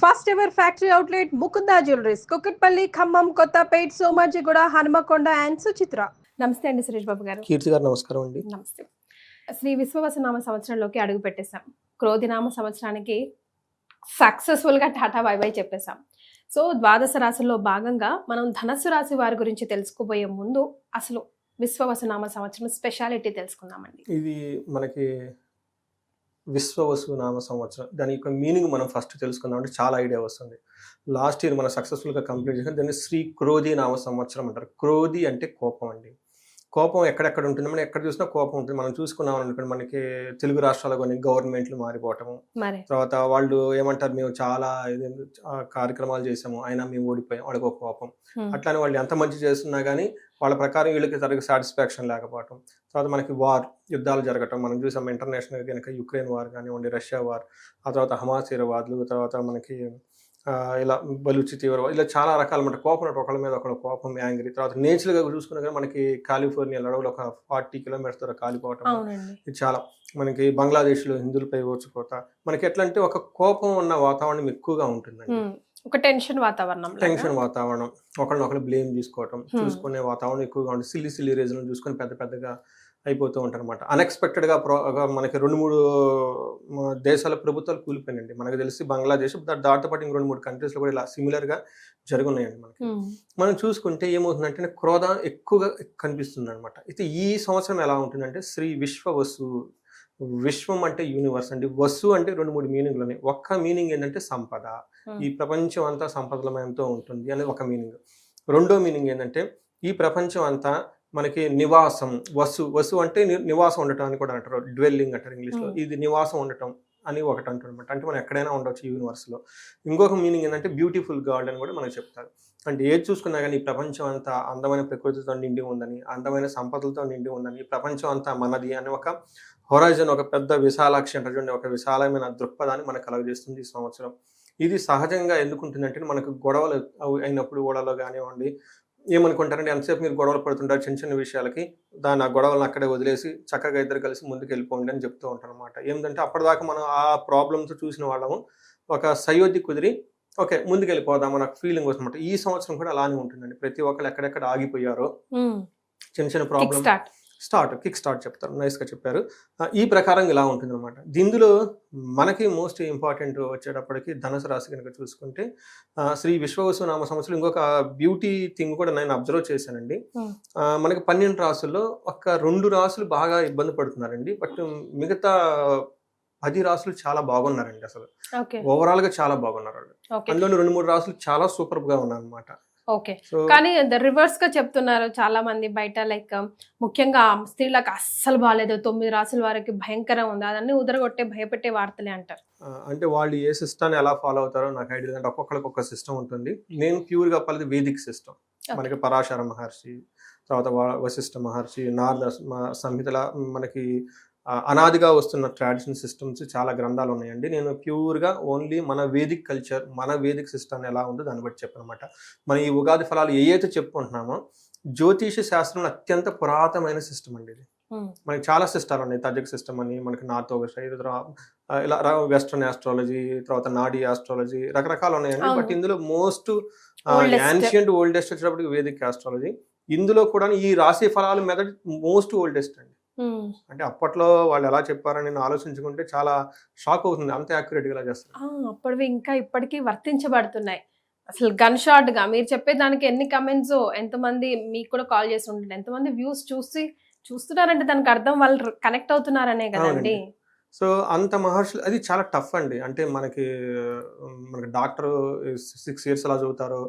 First ever factory outlet Mukunda jewelleries Kukatpally Khammam Kothapet Somajiguda Hanamkonda and Suchitra. నమస్తే అండి సురేష్ బాబు గారు. కీర్తి గారు నమస్కారం అండి. నమస్తే. శ్రీ విశ్వవసనామ సంవత్సరంలోకి అడుగు పెట్టేశాం. క్రోధినామ సంవత్సరానికి సక్సెస్ఫుల్ గా టాటా బై బై చెప్పేశాం. సో ద్వాదశ రాశుల్లో భాగంగా మనం ధనస్సు రాశి వారి గురించి తెలుసుకోబోయే ముందు అసలు విశ్వవసనామ సంవత్సరం స్పెషాలిటీ తెలుసుకుందామండి. ఇది మనకి విశ్వవసు నామ సంవత్సరం, దాని యొక్క మీనింగ్ మనం ఫస్ట్ తెలుసుకుందాం అంటే చాలా ఐడియా వస్తుంది. లాస్ట్ ఇయర్ మనం సక్సెస్ఫుల్గా కంప్లీట్ చేసాం. దాన్ని శ్రీ క్రోధి నామ సంవత్సరం అంటారు. క్రోధి అంటే కోపం అండి. కోపం ఎక్కడెక్కడ ఉంటుంది, మనం ఎక్కడ చూసినా కోపం ఉంటుంది. మనం చూసుకున్నాం అనుకోండి, మనకి తెలుగు రాష్ట్రాల్లో కొన్ని గవర్నమెంట్లు మారిపోవటము, తర్వాత వాళ్ళు ఏమంటారు, మేము చాలా కార్యక్రమాలు చేసాము అయినా మేము ఓడిపోయాం, వాళ్ళకి ఒక కోపం. అట్లానే వాళ్ళు ఎంత మంచి చేస్తున్నా కానీ వాళ్ళ ప్రకారం వీళ్ళకి సరిగ్గా సాటిస్ఫాక్షన్ లేకపోవటం. తర్వాత మనకి వార్, యుద్ధాలు జరగటం మనం చూసాం. ఇంటర్నేషనల్ కనుక యుక్రెయిన్ వార్ కానివ్వండి, రష్యా వార్, ఆ తర్వాత హమాస్ తీవ్రవాదులు, తర్వాత మనకి ఇలా బలూచి తీవ్రవాదు, ఇలా చాలా రకాలన్నమాట. కోపం ఒకళ్ళ మీద ఒకళ్ళ కోపం, యాంగ్రీ. తర్వాత నేచురల్గా చూసుకున్నా కానీ మనకి కాలిఫోర్నియా అడవులు ఒక 40 కిలోమీటర్స్ ద్వారా కాలిపోవటం, ఇది చాలా. మనకి బంగ్లాదేశ్లో హిందువులపై ఓర్చుకోత, మనకి ఎట్లా అంటే ఒక కోపం ఉన్న వాతావరణం ఎక్కువగా ఉంటుందండి. ఒక టెన్షన్ వాతావరణం, ఒకరినొకరు బ్లేమ్ చేసుకోవటం, చూసుకునే వాతావరణం ఎక్కువగా ఉంటుంది. సిల్లి రీజన్ చూసుకొని పెద్ద పెద్దగా అయిపోతూ ఉంటారు అనమాట. అన్ఎక్స్పెక్టెడ్గా మనకి 2-3 దేశాల ప్రభుత్వాలు కూలిపోయినాయండి. మనకు తెలిసి బంగ్లాదేశ్, దాంతో పాటు ఇంక 2-3 కంట్రీస్లో కూడా ఇలా సిమిలర్గా జరుగున్నాయండి. మనకి మనం చూసుకుంటే ఏమవుతుందంటే క్రోధం ఎక్కువగా కనిపిస్తుంది అనమాట. అయితే ఈ సంవత్సరం ఎలా ఉంటుందంటే శ్రీ విశ్వవసు. విశ్వం అంటే యూనివర్స్ అండి. వసు అంటే 2-3 మీనింగ్లు ఉన్నాయి. ఒక్క మీనింగ్ ఏంటంటే సంపద, ఈ ప్రపంచం అంతా సంపదలమయంతో ఉంటుంది అనేది ఒక మీనింగ్. రెండో మీనింగ్ ఏంటంటే ఈ ప్రపంచం అంతా మనకి నివాసం. వసు అంటే నివాసం ఉండటం అని కూడా అంటారు, డ్వెల్లింగ్ అంటారు ఇంగ్లీష్లో. ఇది నివాసం ఉండటం అని ఒకటి అంటారు అనమాట. అంటే మనం ఎక్కడైనా ఉండొచ్చు యూనివర్స్లో. ఇంకొక మీనింగ్ ఏంటంటే బ్యూటిఫుల్ గాడ్ అని కూడా మనకు చెప్తారు. అంటే ఏది చూసుకున్నా కానీ ఈ ప్రపంచం అంతా అందమైన ప్రకృతితో నిండి ఉందని, అందమైన సంపదలతో నిండి ఉందని, ఈ ప్రపంచం అంతా మనది అని ఒక హొరైజన్, ఒక పెద్ద విశాలాక్షి అంటారు చూడండి, ఒక విశాలమైన దృక్పథాన్ని మనకు కలగజేస్తుంది ఈ సంవత్సరం. ఇది సహజంగా ఎందుకుంటుందంటే మనకు గొడవలు అయినప్పుడు ఓడలో కానివ్వండి, ఏమనుకుంటారంటే ఎంతసేపు మీరు గొడవలు పడుతుంటారు చిన్న చిన్న విషయాలకి, ఆ గొడవలను అక్కడే వదిలేసి చక్కగా ఇద్దరు కలిసి ముందుకు వెళ్ళిపోండి అని చెప్తూ ఉంటారు అనమాట. ఏంటంటే అప్పటిదాకా మనం ఆ ప్రాబ్లమ్స్ చూసిన వాళ్ళము ఒక సయోధ్య కుదిరి ఓకే ముందుకు వెళ్ళిపోదాం అన్న ఫీలింగ్ వస్తుందన్నమాట. ఈ సంవత్సరం కూడా అలానే ఉంటుందండి. ప్రతి ఒక్కరు ఎక్కడెక్కడ ఆగిపోయారో చిన్న చిన్న ప్రాబ్లమ్ కిక్ స్టార్ట్ చెప్తారు. నైస్గా చెప్పారు. ఈ ప్రకారం ఇలా ఉంటుంది అనమాట. దీనిలో మనకి మోస్ట్ ఇంపార్టెంట్ వచ్చేటప్పటికి ధనుసు రాశి కనుక చూసుకుంటే శ్రీ విశ్వవసు నామ సంవత్సరం ఇంకొక బ్యూటీ థింగ్ కూడా నేను అబ్జర్వ్ చేశానండి. మనకి 12 రాసుల్లో ఒక 2 రాసులు బాగా ఇబ్బంది పడుతున్నారండి. బట్ మిగతా 10 రాసులు చాలా బాగున్నారండి. అసలు ఓవరాల్ గా చాలా బాగున్నారు. అందులో 2-3 రాసులు చాలా సూపర్ గా ఉన్నాయి అనమాట. ఓకే, కానీ రివర్స్ గా చెప్తున్నారు చాలా మంది బయట. లైక్ ముఖ్యంగా స్త్రీలకు అస్సలు బాగాలేదు, 9 రాసుల వారికి భయంకరం ఉంది, అదన్నీ ఉదరగొట్టే భయపెట్టే వార్తలే అంటారు. అంటే వాళ్ళు ఏ సిస్టమ్ ఎలా ఫాలో అవుతారో నాకు ఐడియా. అంటే ఒక్కొక్కరికి ఒక్క సిస్టమ్ ఉంటుంది. నేను ప్యూర్ గా పల్లెది వేదిక్ సిస్టమ్. మనకి పరాశర మహర్షి, తర్వాత వశిష్ఠ మహర్షి, నారద సంహితల మనకి అనాదిగా వస్తున్న ట్రెడిషనల్ సిస్టమ్స్ చాలా గ్రంథాలు ఉన్నాయండి. నేను ప్యూర్గా ఓన్లీ మన వేదిక్ కల్చర్, మన వేదిక్ సిస్టమ్ ఎలా ఉందో దాన్ని బట్టి చెప్పనమాట. మన ఈ ఉగాది ఫలాలు ఏవైతే చెప్పుకుంటున్నామో జ్యోతిష శాస్త్రం అత్యంత పురాతనమైన సిస్టమ్ అండి. ఇది మనకి చాలా సిస్టాలు ఉన్నాయి. తజిక్ సిస్టమ్ అని, మనకి నార్త్ ఇలా వెస్ట్రన్ ఆస్ట్రాలజీ, తర్వాత నాడీ ఆస్ట్రాలజీ, రకరకాలు ఉన్నాయండి. బట్ ఇందులో మోస్ట్ యాన్షియంట్ ఓల్డెస్ట్ వచ్చేటప్పటికి వేదిక్ ఆస్ట్రాలజీ. ఇందులో కూడా ఈ రాశి ఫలాల మెథడ్ మోస్ట్ ఓల్డెస్ట్ అండి. అంటే అప్పట్లో వాళ్ళు ఎలా చెప్పారని నేను ఆలోచించుకుంటే చాలా షాక్ అవుతుంది, అంత యాక్యురేట్ గా చేస్తారు. అప్పటివి ఇంకా ఇప్పటికీ వర్తించబడుతున్నాయి. అసలు గన్ షాట్ గా మీరు చెప్పే దానికి ఎన్ని కమెంట్స్, ఎంతమంది మీకు కూడా కాల్ చేసి ఉంటుంది, ఎంతమంది వ్యూస్ చూస్తున్నారంటే దానికి అర్థం వాళ్ళు కనెక్ట్ అవుతున్నారనే కదండి. సో అంత మహర్షులు అది చాలా టఫ్ అండి. అంటే మనకి డాక్టర్ 6 years ఎలా చదువుతారో,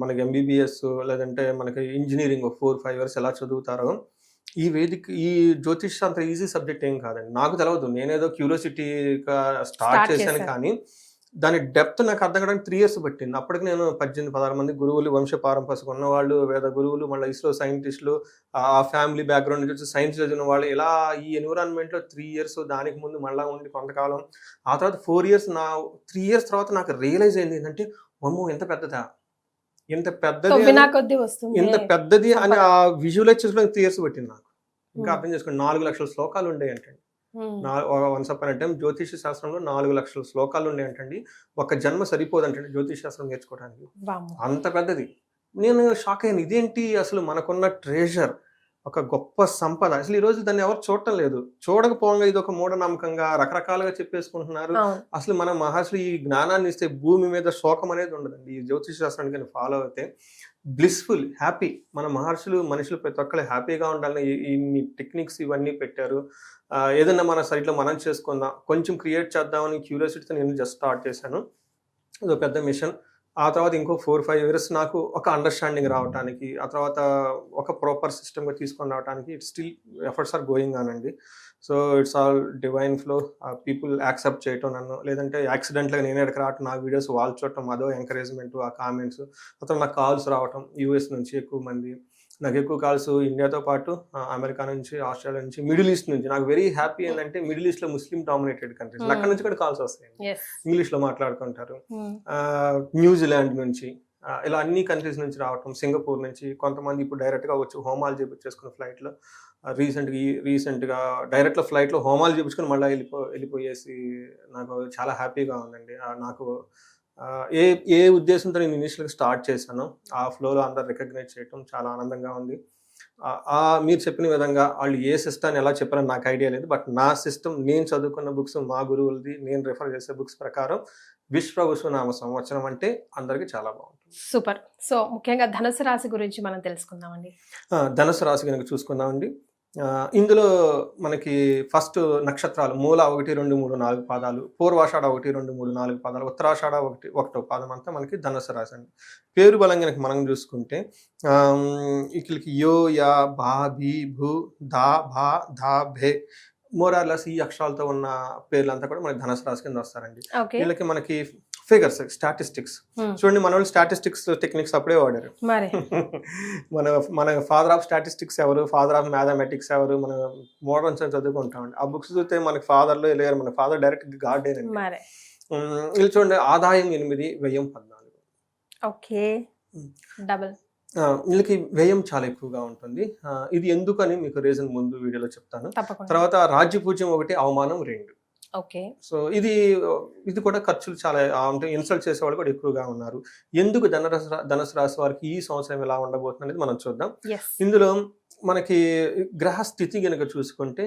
మనకి MBBS లేదంటే మనకి ఇంజనీరింగ్ 4-5 years ఎలా చదువుతారో, ఈ జ్యోతిష్ అంత ఈజీ సబ్జెక్ట్ ఏం కాదండి. నాకు తెలియదు, నేనేదో క్యూరియాసిటీగా స్టార్ట్ చేశాను, కానీ దాని డెప్త్ నాకు అర్థం కావడానికి 3 years పట్టింది. అప్పటికి నేను 18-16 మంది గురువులు, వంశ పారంపర్యం ఉన్నవాళ్ళు, వేద గురువులు, మళ్ళీ ఇస్రో సైంటిస్టులు, ఆ ఫ్యామిలీ బ్యాక్గ్రౌండ్ నుంచి సైన్స్ చదివిన వాళ్ళు, ఇలా ఈ ఎన్విరాన్మెంట్లో 3 years, దానికి ముందు మళ్ళీ ఉండి కొంతకాలం, ఆ తర్వాత 4 years. 3 years తర్వాత నాకు రియలైజ్ అయింది ఏంటంటే అమ్మో ఎంత పెద్దదా, ఇంత పెద్దది అని ఆ విజువలైజ్ చేసుకోవడానికి 3 years పట్టింది నాకు. ఇంకా అర్థం చేసుకోండి, 4 లక్షల శ్లోకాలు ఉండేవి అంటే వన్స్ అపాన్ ఎ టైం జ్యోతిష శాస్త్రంలో 4 లక్షల శ్లోకాలు ఉన్నాయంటండి. ఒక జన్మ సరిపోదంటండి జ్యోతిష శాస్త్రం నేర్చుకోవడానికి, అంత పెద్దది. నేను షాక్ అయ్యాను, ఇదేంటి అసలు మనకున్న ట్రెజర్, ఒక గొప్ప సంపద. అసలు ఈ రోజు దాన్ని ఎవరు చూడటం లేదు. చూడకపోగా ఇది ఒక మూఢనమ్మకంగా రకరకాలుగా చెప్పేసుకుంటున్నారు. అసలు మన మహర్షులు ఈ జ్ఞానాన్ని ఇస్తే భూమి మీద శోకం అనేది ఉండదండి. ఈ జ్యోతిష శాస్త్రాన్ని కానీ ఫాలో అయితే బ్లిస్ఫుల్, హ్యాపీ. మన మహర్షులు మనుషులు ప్రతి ఒక్కరు హ్యాపీగా ఉండాలని ఇన్ని టెక్నిక్స్ ఇవన్నీ పెట్టారు. ఏదన్నా మన సైట్లో మనం చేసుకుందాం, కొంచెం క్రియేట్ చేద్దామని క్యూరియాసిటీతో నేను జస్ట్ స్టార్ట్ చేశాను. ఇది పెద్ద మిషన్. ఆ తర్వాత ఇంకో 4-5 ఇయర్స్ నాకు ఒక అండర్స్టాండింగ్ రావడానికి, ఆ తర్వాత ఒక ప్రాపర్ సిస్టమ్గా తీసుకొని రావడానికి it's still efforts are going on అండి. So it's all divine flow. People accept చేయటం నన్ను, లేదంటే యాక్సిడెంట్గా నేను ఎక్కడికి రావటం, నా వీడియోస్ వాళ్ళు చూడటం, అదో ఎంకరేజ్మెంట్, ఆ కామెంట్స్. ఆ తర్వాత నాకు కాల్స్ రావటం యూఎస్ నుంచి ఎక్కువ మంది, నాకు ఎక్కువ కాల్స్ ఇండియాతో పాటు అమెరికా నుంచి, ఆస్ట్రేలియా నుంచి, మిడిల్ ఈస్ట్ నుంచి. నాకు వెరీ హ్యాపీ ఏంటంటే మిడిల్ ఈస్ట్లో ముస్లిం డామినేటెడ్ కంట్రీస్, అక్కడ నుంచి కూడా కాల్స్ వస్తాయి, ఇంగ్లీష్లో మాట్లాడుకుంటారు. న్యూజిలాండ్ నుంచి, ఇలా అన్ని కంట్రీస్ నుంచి రావటం, సింగపూర్ నుంచి కొంతమంది ఇప్పుడు డైరెక్ట్గా వచ్చి హోమాలు చేపించేసుకున్న ఫ్లైట్లో, రీసెంట్గా డైరెక్ట్లో ఫ్లైట్లో హోమాలు చేపించుకొని మళ్ళీ వెళ్ళిపోయేసి నాకు చాలా హ్యాపీగా ఉందండి. నాకు ఏ ఉద్దేశంతో నేను ఇనిషియల్గా స్టార్ట్ చేశానో ఆ ఫ్లోలో అందరు రికగ్నైజ్ చేయటం చాలా ఆనందంగా ఉంది. మీరు చెప్పిన విధంగా వాళ్ళు ఏ సిస్టాన్ని ఎలా చెప్పారని నాకు ఐడియా లేదు, బట్ నా సిస్టమ్, నేను చదువుకున్న బుక్స్, మా గురువులది, నేను రిఫర్ చేసే బుక్స్ ప్రకారం విశ్వవసునామ సంవత్సరం అంటే అందరికీ చాలా బాగుంటుంది. సూపర్. సో ముఖ్యంగా ధనుసు రాశి గురించి మనం తెలుసుకుందామండి. ధనుసు రాశి కనుక చూసుకుందామండి, ఇందులో మనకి ఫస్ట్ నక్షత్రాలు మూల 1, 2, 3, 4 పాదాలు, పూర్వాషాఢ 1, 2, 3, 4 పాదాలు, ఉత్తరాషాఢ 1వ పాదం అంతా మనకి ధనుసు రాశి అండి. పేరు బలంగా మనం చూసుకుంటే ఇట్లకి యో, యా, భా, భీ, భూ, దా, భా, ధా, భే, మోరార్లస్ ఈ అక్షరాలతో ఉన్న పేర్లంతా కూడా మనకి ధనుసు రాశి కింద వస్తారండి. వీళ్ళకి మనకి ఫిగర్స్, స్టాటిస్టిక్స్ చూడండి, మన వాళ్ళు స్టాటిస్టిక్స్ టెక్నిక్స్ అప్పుడే వాడారు. మన ఫాదర్ ఆఫ్ స్టాటిస్టిక్స్ ఎవరు, ఫాదర్ ఆఫ్ మ్యాథమెటిక్స్ ఎవరు, మన మోడర్న్ సైన్స్ చదువుకుంటామండి. ఆ బుక్స్ చూస్తే మనకి ఫాదర్లో లేరు, మన ఫాదర్ డైరెక్ట్ గార్డెన్. వీళ్ళు చూడండి, ఆదాయం 8, వ్యయం 14. Okay, double. వీళ్ళకి వ్యయం చాలా ఎక్కువగా ఉంటుంది. ఇది ఎందుకని మీకు రీజన్ ముందు వీడియోలో చెప్తాను. తర్వాత రాజ్యపూజ్యం 1, అవమానం 2. ఓకే. సో ఇది కూడా ఖర్చులు చాలా, అంటే ఇన్సల్ట్ చేసే వాళ్ళు కూడా ఎక్కువగా ఉన్నారు. ఎందుకు ధనుసు రాశి వారికి ఈ సంవత్సరం ఎలా ఉండబోతుంది అనేది మనం చూద్దాం. ఇందులో మనకి గ్రహ స్థితి కనుక చూసుకుంటే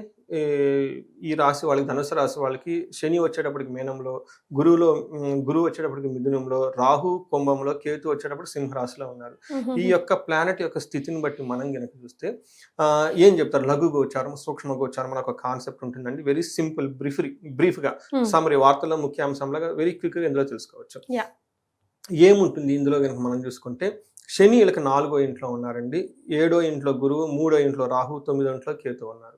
ఈ రాశి వాళ్ళకి, ధనుసు రాశి వాళ్ళకి శని వచ్చేటప్పటికి మీనంలో, గురువు వచ్చేటప్పటికి మిథునంలో, రాహు కుంభంలో, కేతు వచ్చేటప్పుడు సింహరాశిలో ఉన్నారు. ఈ యొక్క ప్లానెట్ యొక్క స్థితిని బట్టి మనం కనుక చూస్తే ఏం చెప్తారు, లఘు గోచారం, సూక్ష్మ గోచారం అని ఒక కాన్సెప్ట్ ఉంటుందండి. వెరీ సింపుల్, బ్రీఫ్గా సమరీ, వార్తల్లో ముఖ్యాంశంలాగా వెరీ క్విక్గా ఇందులో తెలుసుకోవచ్చు. ఏముంటుంది ఇందులో కనుక మనం చూసుకుంటే, శని వీళ్ళకి 4వ ఇంట్లో ఉన్నారండి, 7వ ఇంట్లో గురువు, 3వ ఇంట్లో రాహు, 9వ ఇంట్లో కేతు ఉన్నారు.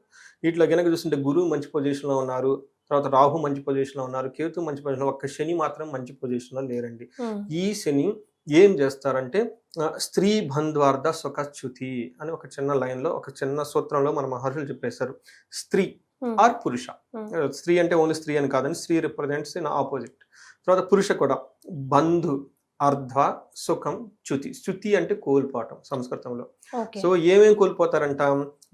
ఇట్లా కనుక చూస్తుంటే గురువు మంచి పొజిషన్లో ఉన్నారు, తర్వాత రాహు మంచి పొజిషన్లో ఉన్నారు, కేతు మంచి పొజిషన్లో, ఒక్క శని మాత్రం మంచి పొజిషన్లో లేరండి. ఈ శని ఏం చేస్తారంటే స్త్రీ బంధ్వార్థ సుఖచ్యుతి అని ఒక చిన్న లైన్లో, ఒక చిన్న సూత్రంలో మన మహర్షులు చెప్పేశారు. స్త్రీ ఆర్ పురుష, స్త్రీ అంటే ఓన్లీ స్త్రీ అని కాదని, స్త్రీ రిప్రజెంట్స్ ఇన్ ఆపోజిట్. తర్వాత పురుష కూడా బంధు, అర్ధ, సుఖం, చ్యుతి. చ్యుతి అంటే కోల్పోవటం సంస్కృతంలో. సో ఏమేమి కోల్పోతారంట,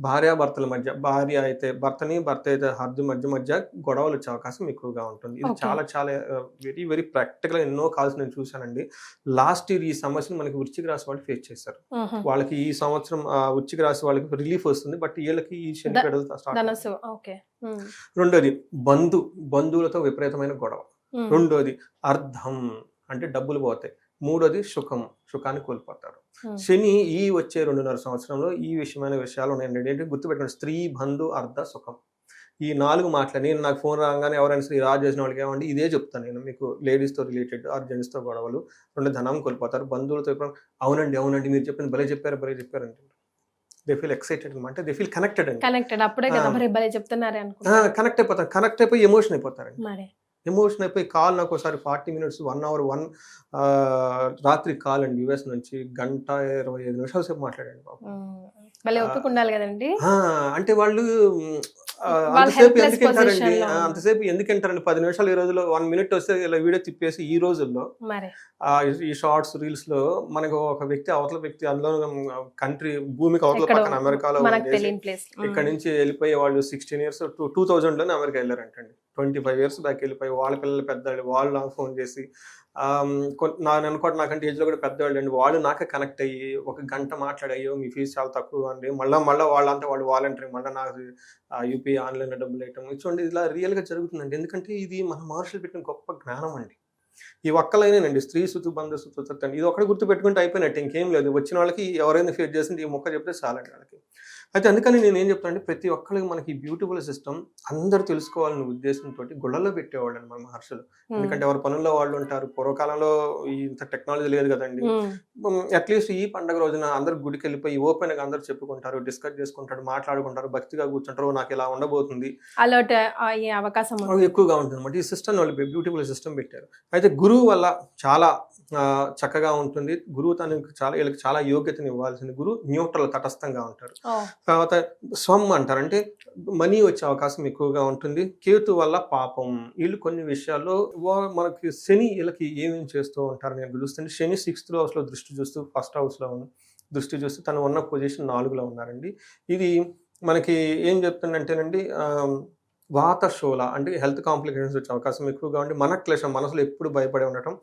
భార్యాభర్తల మధ్య, భార్య అయితే భర్తని, భర్త అయితే హద్దు మధ్య గొడవలు వచ్చే అవకాశం ఎక్కువగా ఉంటుంది. ఇది చాలా చాలా వెరీ వెరీ ప్రాక్టికల్. ఎన్నో కాల్స్ నేను చూశానండి. లాస్ట్ ఇయర్ ఈ సమస్యను మనకి వృశ్చిక రాశి వాళ్ళు ఫేస్ చేశారు. వాళ్ళకి ఈ సంవత్సరం వృశ్చిక రాశి వాళ్ళకి రిలీఫ్ వస్తుంది, బట్ వీళ్ళకి ఈ శని స్టార్ట్. రెండోది బంధువులతో విపరీతమైన గొడవ. రెండోది అర్థం అంటే డబ్బులు పోతాయి. మూడోది సుఖాన్ని కోల్పోతారు. శని ఈ వచ్చే 2.5 సంవత్సరంలో ఈ విషయమైన విషయాలు ఉన్నాయండి. ఏంటంటే గుర్తుపెట్టుకోండి, స్త్రీ, బంధు, అర్ధ, సుఖం. ఈ 4 మాటలు నేను నాకు ఫోన్ రాగానే ఎవరైనా స్త్రీ రాజు చేసిన వాళ్ళకి ఏమండి ఇదే చెప్తాను నేను మీకు. లేడీస్తో రిలేటెడ్ ఆర్ జెంట్స్తో గొడవలు, 2 ధనం కోల్పోతారు, బంధువులతో అవునండి మీరు చెప్పింది భలే చెప్పారు అంటే దే ఫీల్ ఎక్సైటెడ్ అనమాట, దే ఫీల్ కనెక్టెడ్ అండి. కనెక్ట్ అయిపోయి ఎమోషన్ అయిపోతారండి. ఎమోషన్ అయిపోయి కాల్ నాకు ఒకసారి 40 minutes 1 hour రాత్రి కాల్ అండి, యుఎస్ నుంచి 1:25 నిమిషాల సేపు మాట్లాడండి బాబు. అంటే వాళ్ళు వాళ్ళ అంతసేపు helpless ఎందుకు వింటారండి? position లో ఉన్నారు. అంతసేపు ఎందుకు వింటారండి? 10 నిమిషాలు ఈ రోజుల్లో 1 మినిట్ వస్తే ఇలా వీడియో తిప్పేసి ఈ రోజుల్లో మరి ఈ షార్ట్స్ రీల్స్ లో మనకు ఒక వ్యక్తి అవతల వ్యక్తి అందులో కంట్రీ భూమికి అవతల ఎక్కడో పక్కన అమెరికాలో మనకు ఉండేసి తెలియని ప్లేస్. ఇక్కడ నుంచి వెళ్ళిపోయి వాళ్ళు 16 ఇయర్స్ 2000లోనే అమెరికా వెళ్ళారంటండి. 25 ఇయర్స్ బ్యాక్ వెళ్ళిపోయి వాళ్ళ పిల్లలు పెద్దవాళ్ళు వాళ్ళు నాకు ఫోన్ చేసి నేను అనుకోవడం నాకంటే ఏజ్లో కూడా పెద్దవాళ్ళు అండి, వాళ్ళు నాకే కనెక్ట్ అయ్యి 1 గంట మాట్లాడి అయ్యో మీ ఫీజు చాలా తక్కువ అండి, మళ్ళీ వాళ్ళంతా వాళ్ళు వాలంటరీ మళ్ళీ నాకు యూపీఐ ఆన్లైన్లో డబ్బులు వేయటం చూడండి, ఇలా రియల్గా జరుగుతుందండి. ఎందుకంటే ఇది మన మహర్షులు పెట్టిన గొప్ప జ్ఞానం అండి. ఈ ఒక్కలైనానండి స్త్రీ సుతు బంధు సుతు అండి, ఇది ఒకటి గుర్తు పెట్టుకుంటే అయిపోయినట్టు ఇంకేం లేదు. వచ్చిన వాళ్ళకి ఎవరైనా ఫేస్ చేసింది ఈ మొక్క చెప్తే చాలండి వాళ్ళకి. అయితే అందుకని నేను ఏం చెప్తానంటే ప్రతి ఒక్కరికి మనకి బ్యూటిఫుల్ సిస్టమ్ అందరూ తెలుసుకోవాలనే ఉద్దేశంతో గుళ్ళలో పెట్టేవాళ్ళు అండి మన మహర్షులు. ఎందుకంటే ఎవరి పనుల్లో వాళ్ళు ఉంటారు. పూర్వకాలంలో ఇంత టెక్నాలజీ లేదు కదండి. అట్లీస్ట్ ఈ పండుగ రోజున అందరు గుడికి వెళ్ళిపోయి ఓపెన్ గా అందరూ చెప్పుకుంటారు, డిస్కస్ చేసుకుంటారు, మాట్లాడుకుంటారు, భక్తిగా కూర్చుంటారు, నాకు ఇలా ఉండబోతుంది అలర్ట్ అయ్యే అవకాశం ఎక్కువగా ఉంటుంది అనమాట. ఈ సిస్టమ్ వాళ్ళు బ్యూటిఫుల్ సిస్టమ్ పెట్టారు. అయితే గురువు వల్ల చాలా చక్కగా ఉంటుంది. గురువు వీళ్ళకి చాలా యోగ్యతను ఇవ్వాల్సింది. గురువు న్యూట్రల్ తటస్థంగా ఉంటారు. తర్వాత స్వం అంటారు, అంటే మనీ వచ్చే అవకాశం ఎక్కువగా ఉంటుంది. కేతు వల్ల పాపం. వీళ్ళు కొన్ని విషయాల్లో మనకి శని వీళ్ళకి ఏమేమి చేస్తూ ఉంటారు నేను చూస్తుంటే, శని 6th house లో దృష్టి చూస్తూ 1st house లో దృష్టి చూస్తూ తను ఉన్న పొజిషన్ 4లో ఉన్నారండి. ఇది మనకి ఏం చెప్తుందంటేనండి వాతశూల అంటే హెల్త్ కాంప్లికేషన్స్ వచ్చే అవకాశం ఎక్కువగా ఉండి, మనక్లేశం మనసులో ఎప్పుడు భయపడి ఉండటం,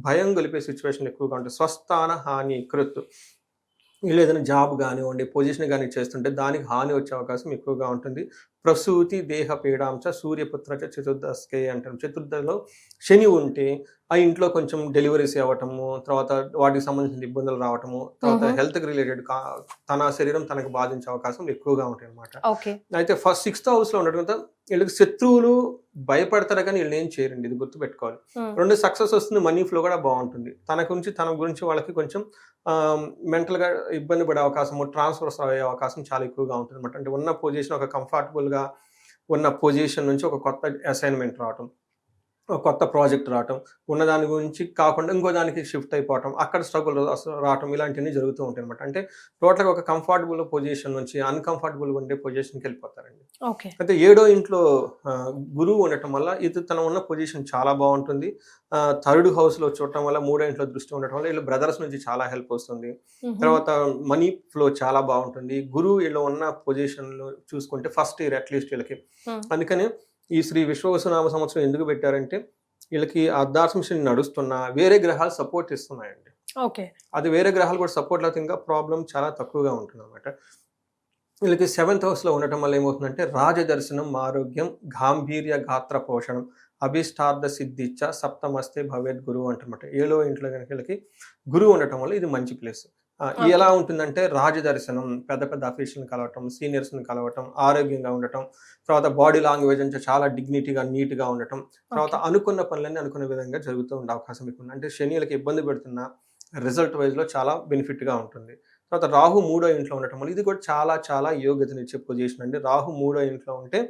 భయం గొలిపే సిచ్యువేషన్ ఎక్కువగా ఉంటుంది. స్వస్థాన హాని కృత్, వీళ్ళు ఏదైనా జాబ్ కానివ్వండి పొజిషన్ కానీ చేస్తుంటే దానికి హాని వచ్చే అవకాశం ఎక్కువగా ఉంటుంది. ప్రసూతి దేహ పీడాంశ సూర్యపుత్ర చతుర్దశకే అంటారు. చతుర్థలో శని ఉంటే ఆ ఇంట్లో కొంచెం డెలివరీస్ అవ్వటము, తర్వాత వాటికి సంబంధించిన ఇబ్బందులు రావటము, తర్వాత హెల్త్కి రిలేటెడ్ తన శరీరం తనకు బాధించే అవకాశం ఎక్కువగా ఉంటాయి అన్నమాట. అయితే 6th house లో ఉండటం వీళ్ళకి శత్రువులు భయపడతారు కానీ వీళ్ళు ఏం చేయరండి, ఇది గుర్తుపెట్టుకోవాలి. 2 సక్సెస్ వస్తుంది, మనీ ఫ్లో కూడా బాగుంటుంది. తన గురించి వాళ్ళకి కొంచెం మెంటల్గా ఇబ్బంది పడే అవకాశము, ట్రాన్స్ఫర్స్ అయ్యే అవకాశం చాలా ఎక్కువగా ఉంటుంది అనమాట. అంటే ఉన్న పొజిషన్ ఒక కంఫర్టబుల్గా ఉన్న పొజిషన్ నుంచి ఒక కొత్త అసైన్మెంట్ రావటం, కొత్త ప్రాజెక్ట్ రావటం, ఉన్నదాని గురించి కాకుండా ఇంకో దానికి షిఫ్ట్ అయిపోవటం, అక్కడ స్ట్రగుల్ రావటం, ఇలాంటివన్నీ జరుగుతూ ఉంటాయి అనమాట. అంటే టోటల్గా ఒక కంఫర్టబుల్ పొజిషన్ నుంచి అన్కంఫర్టబుల్గా ఉండే పొజిషన్కి వెళ్ళిపోతారండి. అయితే 7వ ఇంట్లో గురువు ఉండటం వల్ల ఇది తన ఉన్న పొజిషన్ చాలా బాగుంటుంది. 3rd house లో చూడటం వల్ల 3వ ఇంట్లో దృష్టి ఉండటం వల్ల వీళ్ళు బ్రదర్స్ నుంచి చాలా హెల్ప్ వస్తుంది. తర్వాత మనీ ఫ్లో చాలా బాగుంటుంది. గురువు వీళ్ళు ఉన్న పొజిషన్లో చూసుకుంటే ఫస్ట్ ఇయర్ అట్లీస్ట్ వీళ్ళకి. అందుకని ఈ శ్రీ విశ్వవసునామ సంవత్సరం ఎందుకు పెట్టారంటే వీళ్ళకి అర్ధాశ్రమం నడుస్తున్నా వేరే గ్రహాలు సపోర్ట్ ఇస్తున్నాయండి. అది వేరే గ్రహాలు కూడా సపోర్ట్ లేకపోతే ఇంకా ప్రాబ్లం చాలా తక్కువగా ఉంటుంది అనమాట. వీళ్ళకి 7th house లో ఉండటం వల్ల ఏమవుతుందంటే రాజదర్శనం, ఆరోగ్యం, గాంభీర్య గాత్ర పోషణం, అభిష్టార్థ సిద్ధిచ్చ, సప్తమస్తే భవేద్ గురువు అంటమాట. 7వ ఇంట్లో కనుక వీళ్ళకి గురువు ఉండటం వల్ల ఇది మంచి ప్లేస్. ఎలా ఉంటుందంటే రాజదర్శనం, పెద్ద పెద్ద అఫీషియల్ని కలవటం, సీనియర్స్ని కలవటం, ఆరోగ్యంగా ఉండటం, తర్వాత బాడీ లాంగ్వేజ్ అంటే చాలా డిగ్నిటీగా నీట్గా ఉండటం, తర్వాత అనుకున్న పనులన్నీ అనుకున్న విధంగా జరుగుతూ ఉండే అవకాశం ఎక్కువ. అంటే శనిలకి ఇబ్బంది పెడుతున్న రిజల్ట్ వైజ్లో చాలా బెనిఫిట్గా ఉంటుంది. తర్వాత రాహు 3వ ఇంట్లో ఉండటం వల్ల ఇది కూడా చాలా చాలా యోగ్యతనిచ్చే పొజిషన్ అండి. రాహు 3వ ఇంట్లో ఉంటే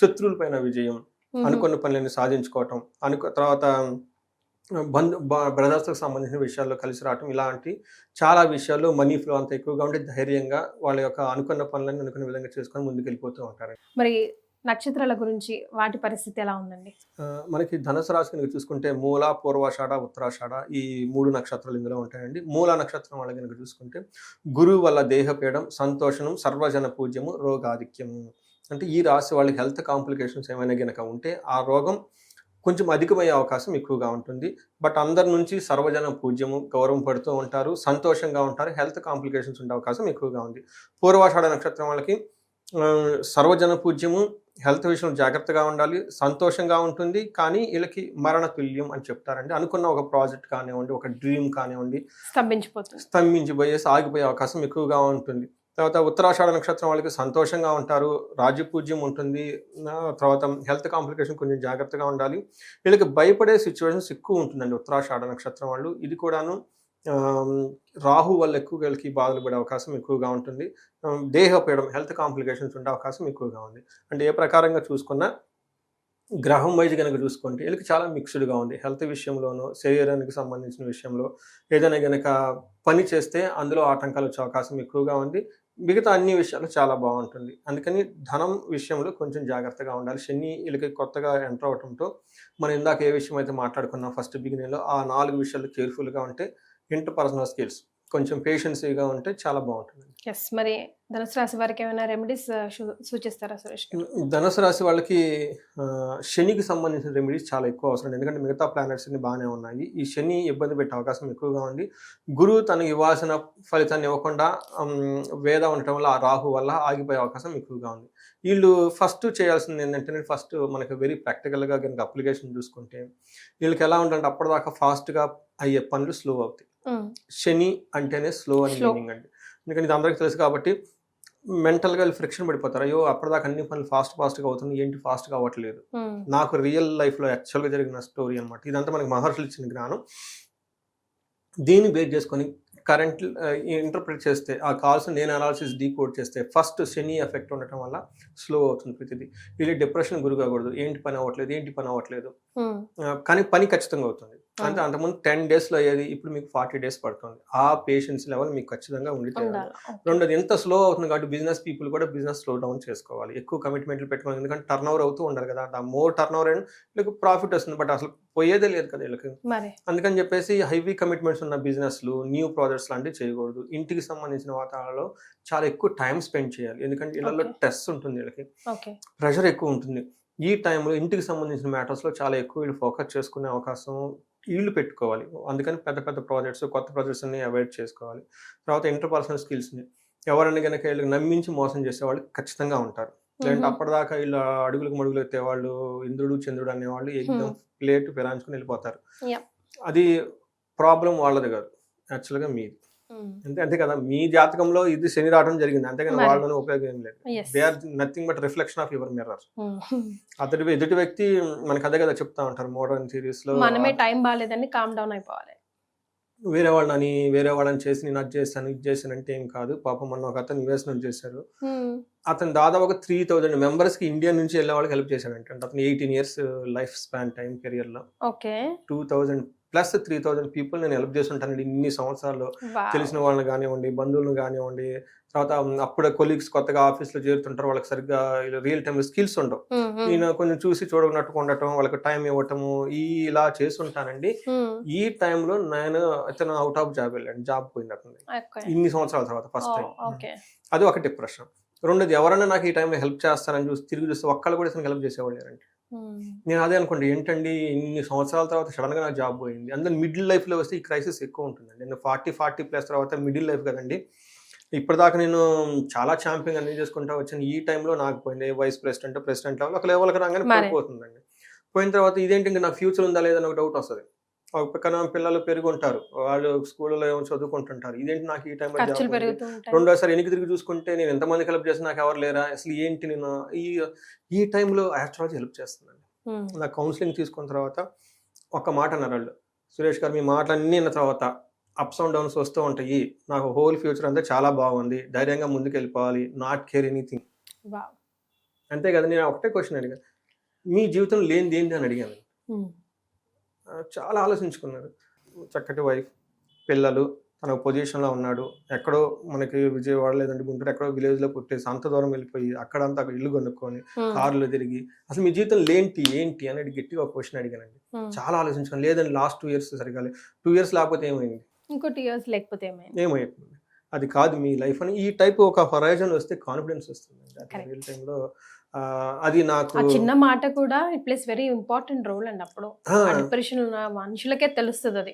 శత్రువులపైన విజయం, అనుకున్న పనులన్నీ సాధించుకోవటం, తర్వాత బ్రదర్స్కి సంబంధించిన విషయాల్లో కలిసి రావటం, ఇలాంటి చాలా విషయాల్లో మనీ ఫ్లో అంత ఎక్కువగా ఉంటే ధైర్యంగా వాళ్ళ యొక్క అనుకున్న పనులను అనుకున్న విధంగా చేసుకొని ముందుకు వెళ్ళిపోతూ ఉంటారు. మరి నక్షత్రాల గురించి వాటి పరిస్థితి ఎలా ఉందండి? మనకి ధనుసు రాశి కనుక చూసుకుంటే మూల, పూర్వాషాఢ, ఉత్తరాషాఢ ఈ 3 నక్షత్రాలు ఇందులో ఉంటాయండి. మూల నక్షత్రం వాళ్ళకి కనుక చూసుకుంటే గురువు వల్ల దేహపీడం, సంతోషం, సర్వజన పూజ్యము, రోగాధిక్యము. అంటే ఈ రాశి వాళ్ళకి హెల్త్ కాంప్లికేషన్స్ ఏమైనా కనుక ఉంటే ఆ రోగం కొంచెం అధికమయ్యే అవకాశం ఎక్కువగా ఉంటుంది. బట్ అందరి నుంచి సర్వజన పూజ్యము, గౌరవం పడుతూ ఉంటారు, సంతోషంగా ఉంటారు, హెల్త్ కాంప్లికేషన్స్ ఉండే అవకాశం ఎక్కువగా ఉంది. పూర్వాషాఢ నక్షత్రం వాళ్ళకి సర్వజన పూజ్యము, హెల్త్ విషయం జాగ్రత్తగా ఉండాలి, సంతోషంగా ఉంటుంది, కానీ వీళ్ళకి మరణ తుల్యం అని చెప్తారండి. అనుకున్న ఒక ప్రాజెక్ట్ కానివ్వండి, ఒక డ్రీమ్ కానివ్వండి స్తంభించిపోయేసి ఆగిపోయే అవకాశం ఎక్కువగా ఉంటుంది. తర్వాత ఉత్తరాషాఢ నక్షత్రం వాళ్ళకి సంతోషంగా ఉంటారు, రాజ్యపూజ్యం ఉంటుంది, తర్వాత హెల్త్ కాంప్లికేషన్ కొంచెం జాగ్రత్తగా ఉండాలి. వీళ్ళకి భయపడే సిచ్యువేషన్స్ ఎక్కువ ఉంటుందండి ఉత్తరాషాఢ నక్షత్రం వాళ్ళు. ఇది కూడాను రాహు వల్ల ఎక్కువ వీళ్ళకి బాధలు పడే అవకాశం ఎక్కువగా ఉంటుంది. దేహపీడం, హెల్త్ కాంప్లికేషన్స్ ఉండే అవకాశం ఎక్కువగా ఉంది. అంటే ఏ ప్రకారంగా చూసుకున్నా గ్రహం వైజ్ కనుక చూసుకుంటే వీళ్ళకి చాలా మిక్స్డ్గా ఉంది. హెల్త్ విషయంలోనూ, శరీరానికి సంబంధించిన విషయంలో ఏదైనా కనుక పని చేస్తే అందులో ఆటంకాలు వచ్చే అవకాశం ఎక్కువగా ఉంది. మిగతా అన్ని విషయాలు చాలా బాగుంటుంది. అందుకని ధనం విషయంలో కొంచెం జాగ్రత్తగా ఉండాలి. శని వీళ్ళకి కొత్తగా ఎంటర్ అవ్వటంతో మనం ఇందాక ఏ విషయం అయితే మాట్లాడుకున్నాం ఫస్ట్ బిగినింగ్‌లో ఆ 4 విషయాలు కేర్‌ఫుల్‌గా ఉంటే ఇంటర్‌పర్సనల్ స్కిల్స్ కొంచెం పేషెన్సీగా ఉంటే చాలా బాగుంటుంది. ఎస్, మరి ధనుసు రాశి వారికి ఏమైనా రెమెడీస్ సూచిస్తారా సురేష్ గారు? ధనుసు రాశి వాళ్ళకి శనికి సంబంధించిన రెమెడీస్ చాలా ఎక్కువ అవసరం. ఎందుకంటే మిగతా ప్లానెట్స్ అన్ని బాగానే ఉన్నాయి. ఈ శని ఇబ్బంది పెట్టే అవకాశం ఎక్కువగా ఉంది. గురువు తనకు ఇవ్వాల్సిన ఫలితాన్ని ఇవ్వకుండా వేద ఉండటం వల్ల ఆ రాహు వల్ల ఆగిపోయే అవకాశం ఎక్కువగా ఉంది. వీళ్ళు ఫస్ట్ చేయాల్సింది ఏంటంటే ఫస్ట్ మనకి వెరీ ప్రాక్టికల్గా కనుక అప్లికేషన్ చూసుకుంటే వీళ్ళకి ఎలా ఉంటుందంటే అప్పటిదాకా ఫాస్ట్గా అయ్యే పనులు స్లో అవుతాయి. శని అంటేనే స్లో అని మీనింగ్ అండి. ఎందుకంటే ఇది అందరికీ తెలుసు కాబట్టి మెంటల్గా ఫ్రిక్షన్ పడిపోతారు. అయ్యో అప్పటిదాకా అన్ని పనులు ఫాస్ట్గా అవుతుంది, ఏంటి ఫాస్ట్గా అవ్వట్లేదు. నాకు రియల్ లైఫ్లో యాక్చువల్గా జరిగిన స్టోరీ అనమాట. ఇదంతా మనకి మహర్షులు ఇచ్చిన జ్ఞానం. దీన్ని బేస్ చేసుకొని కరెంట్ ఇంటర్ప్రిట్ చేస్తే ఆ కాల్స్ నేను అనాలిసిస్ డీకోడ్ చేస్తే ఫస్ట్ శని ఎఫెక్ట్ ఉండటం వల్ల స్లో అవుతుంది ప్రతిదీ. వీళ్ళు డిప్రెషన్ గురి కాకూడదు. ఏంటి పని అవ్వట్లేదు కానీ పని ఖచ్చితంగా అవుతుంది. అంటే అంతకుముందు 10 daysలో అయ్యేది ఇప్పుడు మీకు 40 days పడుతుంది. ఆ పేషెన్స్ లెవెల్ మీకు ఖచ్చితంగా ఉండి తీరాలి. రెండోది ఎంత స్లో అవుతుంది కాబట్టి బిజినెస్ పీపుల్ కూడా బిజినెస్ స్లో డౌన్ చేసుకోవాలి. ఎక్కువ కమిట్మెంట్లు పెట్టుకోవాలి. ఎందుకంటే టర్న్ ఓవర్ అవుతూ ఉండాలి కదా. ఆ మోర్ టర్న్ ఓవర్ అయినా వీళ్ళకి ప్రాఫిట్ వస్తుంది. బట్ అసలు పోయేదే లేదు కదా వీళ్ళకి. అందుకని చెప్పేసి హైవీ కమిట్మెంట్స్ ఉన్న బిజినెస్లు న్యూ ప్రాజెక్ట్స్ లాంటివి చేయకూడదు. ఇంటికి సంబంధించిన వాతావరణంలో చాలా ఎక్కువ టైం స్పెండ్ చేయాలి. ఎందుకంటే ఇళ్ళలో స్ట్రెస్ ఉంటుంది, వీళ్ళకి ప్రెషర్ ఎక్కువ ఉంటుంది. ఈ టైంలో ఇంటికి సంబంధించిన మ్యాటర్స్లో చాలా ఎక్కువ వీళ్ళు ఫోకస్ చేసుకునే అవకాశం వీళ్ళు పెట్టుకోవాలి. అందుకని పెద్ద పెద్ద ప్రాజెక్ట్స్ కొత్త ప్రాజెక్ట్స్ అన్ని అవాయిడ్ చేసుకోవాలి. తర్వాత ఇంటర్పర్సనల్ స్కిల్స్ని ఎవరైనా కనుక వీళ్ళకి నమ్మించి మోసం చేసేవాళ్ళు ఖచ్చితంగా ఉంటారు. లేదంటే అప్పటిదాకా వీళ్ళు అడుగులకు మడుగులు ఎత్తేవాళ్ళు ఇంద్రుడు చంద్రుడు అనేవాళ్ళు ఎగ్జామ్ ప్లేట్ పెరాంచుకుని వెళ్ళిపోతారు. అది ప్రాబ్లం వాళ్ళది కాదు, యాక్చువల్గా మీది. అంతే కదా. మీ జాతకంలో ఇది శని రావడం జరిగింది, అంతేగాని వాళ్ళని ఉపయోగం ఏం లేదు. They are nothing but reflection of your mirror. ఎదుటి వ్యక్తి మనకు అదే కదా చెప్తా ఉంటారు మోడర్న్ సిరీస్ లో, మనమే టైం బాగాలేదని కామ్ డౌన్ అయిపోవాలి. వేరే వాళ్ళని చేసి నేను అది చేస్తాను ఇది చేశాను అంటే ఏం కాదు. పాపం మొన్న ఒక అతను యుఎస్ నుంచి చేశారు. అతను దాదాపు ఒక 3000 మెంబర్స్ కి ఇండియా నుంచి వెళ్ళే వాళ్ళకి హెల్ప్ చేశాడంటే. అతను 18 years life span time career లో 2000 ప్లస్ 3000 పీపుల్ నేను హెల్ప్ చేసి ఉంటానండి ఇన్ని సంవత్సరాల్లో. తెలిసిన వాళ్ళని కానివ్వండి, బంధువులను కానివ్వండి, తర్వాత అప్పుడే కొలీగ్స్ కొత్తగా ఆఫీస్లో చేరుతుంటారు, వాళ్ళకి సరిగ్గా రియల్ టైమ్ స్కిల్స్ ఉండవు. నేను కొంచెం చూసి చూడనట్టుగా ఉండటం, వాళ్ళకి టైం ఇవ్వటము ఇలా చేస్తుంటానండి. ఈ టైంలో అతను అవుట్ ఆఫ్ జాబ్ వెళ్ళాడు, జాబ్ పోయింది అతను ఇన్ని సంవత్సరాల తర్వాత ఫస్ట్ టైం. అది ఒక డిప్రెషన్. రెండోది ఎవరైనా నాకు ఈ టైంలో హెల్ప్ చేస్తారని తిరిగి చూస్తే ఒక్కళ్ళు కూడా ఇతను హెల్ప్ చేసేవాళ్ళు లేరండి. నేను అదే అనుకోండి, ఏంటండి ఇన్ని సంవత్సరాల తర్వాత సడన్ గా నాకు జాబ్ పోయింది. అందులో మిడిల్ లైఫ్ లో వస్తే ఈ క్రైసిస్ ఎక్కువ ఉంటుందండి. నేను 40+ తర్వాత మిడిల్ లైఫ్ కదండి. ఇప్పటిదాకా నేను చాలా ఛాంపియన్ అన్ని చేసుకుంటా వచ్చాను. ఈ టైంలో నాకు పోయింది వైస్ ప్రెసిడెంట్ లెవెల్ ఒక లెవెల్కి రాగానే పడిపోతుందండి. పోయిన తర్వాత ఇదేంటి ఇంకా నాకు ఫ్యూచర్ ఉందా లేదని ఒక డౌట్ వస్తుంది. ఒక పక్కన పిల్లలు పెరిగి ఉంటారు, వాళ్ళు స్కూల్లో ఏమో చదువుకుంటుంటారు, ఇదేంటి నాకు ఈ టైంలో జాబ్. రెండోసారి వెనక్కి తిరిగి చూసుకుంటే నేను ఎంతమందికి హెల్ప్ చేస్తే నాకు ఎవరు లేరా, అసలు ఏంటి నేను ఈ టైంలో ఆస్ట్రాలజీ హెల్ప్ చేస్తుందండి. నా కౌన్సిలింగ్ తీసుకున్న తర్వాత ఒక మాట అన్నారు వాళ్ళు, సురేష్ గారు మీ మాటలన్నీ అన్న తర్వాత అప్స్ అండ్ డౌన్స్ వస్తూ ఉంటాయి, నాకు హోల్ ఫ్యూచర్ అంతా చాలా బాగుంది, ధైర్యంగా ముందుకు వెళ్ళిపోవాలి, నాట్ కేర్ ఎనీథింగ్. అంతే కదా. నేను ఒకటే క్వశ్చన్ అడిగాను, మీ జీవితం లేనిది ఏంటి అని అడిగాను. చాలా ఆలోచించుకున్నారు. చక్కటి వైఫ్, పిల్లలు, తన పొజిషన్లో ఉన్నాడు, ఎక్కడో మనకి విజయవాడ లేదంటే గుంటూరు ఎక్కడో విలేజ్లో పుట్టేసి అంత దూరం వెళ్ళిపోయి అక్కడంతా ఇల్లు కొనుక్కొని కార్లో తిరిగి అసలు మీ జీవితం ఏంటి అనేది గట్టిగా ఒక క్వశ్చన్ అడిగానండి. చాలా ఆలోచించుకోండి. లేదండి లాస్ట్ 2 years సరిగా 2 years లేకపోతే ఏమైంది, ఇంకో 2 years లేకపోతే ఏమైపోయింది, అది కాదు మీ లైఫ్ అని. ఈ టైప్ ఒక హొరైజన్ వస్తే కాన్ఫిడెన్స్ వస్తుంది రియల్ టైంలో. అది నాకు చిన్న మాట కూడా it plays very important role అండి. అప్పుడు డిప్రెషన్ ఉన్న మనుషులకే తెలుస్తుంది అది.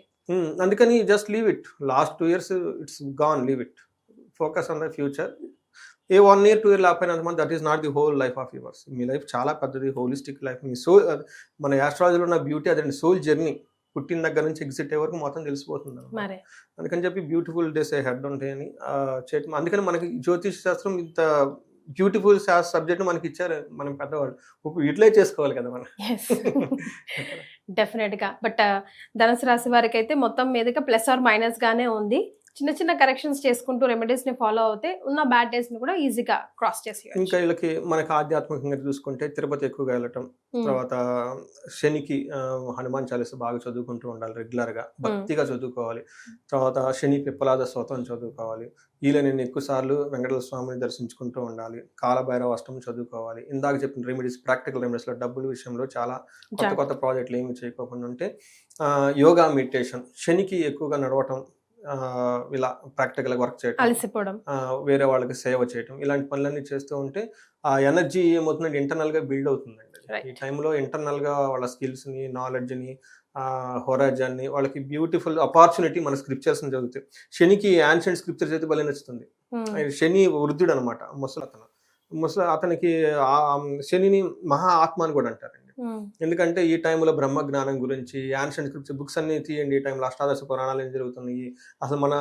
అందుకని just leave it. Last 2 years it's gone, leave it, focus on the future. A 1 year 2 year లేకపోయినంత మంది that is not the whole life of yours. మీ లైఫ్ చాలా పెద్దది, హోలిస్టిక్ లైఫ్. మీ సోల్, మన ఆస్ట్రాలజీలో ఉన్న బ్యూటీ అదండి, సోల్ జర్నీ. పుట్టిన దగ్గర నుంచి ఎగ్జిట్ వరకు మొత్తం తెలిసిపోతుంది. అందుకని చెప్పి బ్యూటిఫుల్ డేస్ హెడ్ ఉంటాయని చేయటం. అందుకని మనకి జ్యోతిష్ శాస్త్రం ఇంత బ్యూటిఫుల్ సబ్జెక్ట్ మనకి ఇచ్చారు మనం పెద్దవాళ్ళు, యూటిలైజ్ చేసుకోవాలి కదా మనం. డెఫినెట్ గా. బట్ ధనుసు రాశి వారికి అయితే మొత్తం మీదగా ప్లస్ ఆర్ మైనస్ గానే ఉంది. చిన్న చిన్న కరెక్షన్స్ చేసుకుంటూ రెమెడీస్ ని ఫాలో అవుతే ఉన్న బ్యాడ్ డేస్ ని కూడా ఈజీగా క్రాస్ చేసి ఇంకా వీళ్ళకి మనకి ఆధ్యాత్మికంగా చూసుకుంటే తిరుపతి ఎక్కువగా వెళ్ళటం, తర్వాత శనికి హనుమాన్ చాలీసా బాగా చదువుకుంటూ ఉండాలి, రెగ్యులర్గా భక్తిగా చదువుకోవాలి. తర్వాత శని పిప్పలాద స్తోత్రం చదువుకోవాలి. వీళ్ళని ఎక్కువ సార్లు వెంకటేశ్వర స్వామిని దర్శించుకుంటూ ఉండాలి. కాలభైరవ అష్టం చదువుకోవాలి. ఇందాక చెప్పిన రెమెడీస్, ప్రాక్టికల్ రెమెడీస్లో డబ్బుల విషయంలో చాలా కొత్త ప్రాజెక్టులు ఏమి చేయకోకుండా ఉంటే యోగా, మెడిటేషన్, శనికి ఎక్కువగా నడవటం, ఇలా ప్రాక్టికల్గా వర్క్ చేయటం, అలసిపోవడం, వేరే వాళ్ళకి సేవ చేయటం, ఇలాంటి పనులన్నీ చేస్తూ ఉంటే ఆ ఎనర్జీ ఏమవుతుందంటే ఇంటర్నల్గా బిల్డ్ అవుతుందండి. ఈ టైంలో ఇంటర్నల్గా వాళ్ళ స్కిల్స్ని, నాలెడ్జ్ని, హోరాజాన్ని, వాళ్ళకి బ్యూటిఫుల్ ఆపర్చునిటీ మన స్క్రిప్చర్స్ని చదువుతాయి. శనికి యాన్షియంట్ స్క్రిప్చర్స్ అయితే భలే నచ్చుతుంది. శని వృద్ధుడు అనమాట, అతనికి శనిని మహా ఆత్మ అని కూడా అంటారండి. ఎందుకంటే ఈ టైంలో బ్రహ్మ జ్ఞానం గురించి యాన్షియంట్ స్క్రిప్చర్ బుక్స్ అన్ని తీయండి. ఈ టైంలో అష్టాదశ పురాణాలు ఏం జరుగుతున్నాయి, అసలు మన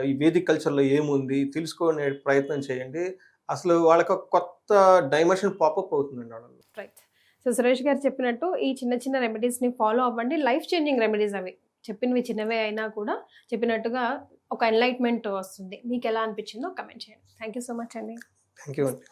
ఈ వేదిక్ కల్చర్లో ఏముంది తెలుసుకునే ప్రయత్నం చేయండి. అసలు వాళ్ళకి ఒక కొత్త డైమెన్షన్ పాపప్ అవుతుందండి వాళ్ళలో. రైట్. సో సురేష్ గారు చెప్పినట్టు ఈ చిన్న చిన్న రెమెడీస్ ని ఫాలో అవ్వండి. లైఫ్ చేంజింగ్ రెమెడీస్ అవి, చెప్పినవి చిన్నవే అయినా కూడా చెప్పినట్టుగా ఒక ఎన్లైట్మెంట్ వస్తుంది. మీకు ఎలా అనిపించిందో కమెంట్ చేయండి. థ్యాంక్ యూ సో మచ్ అండి. థ్యాంక్ యూ అండి.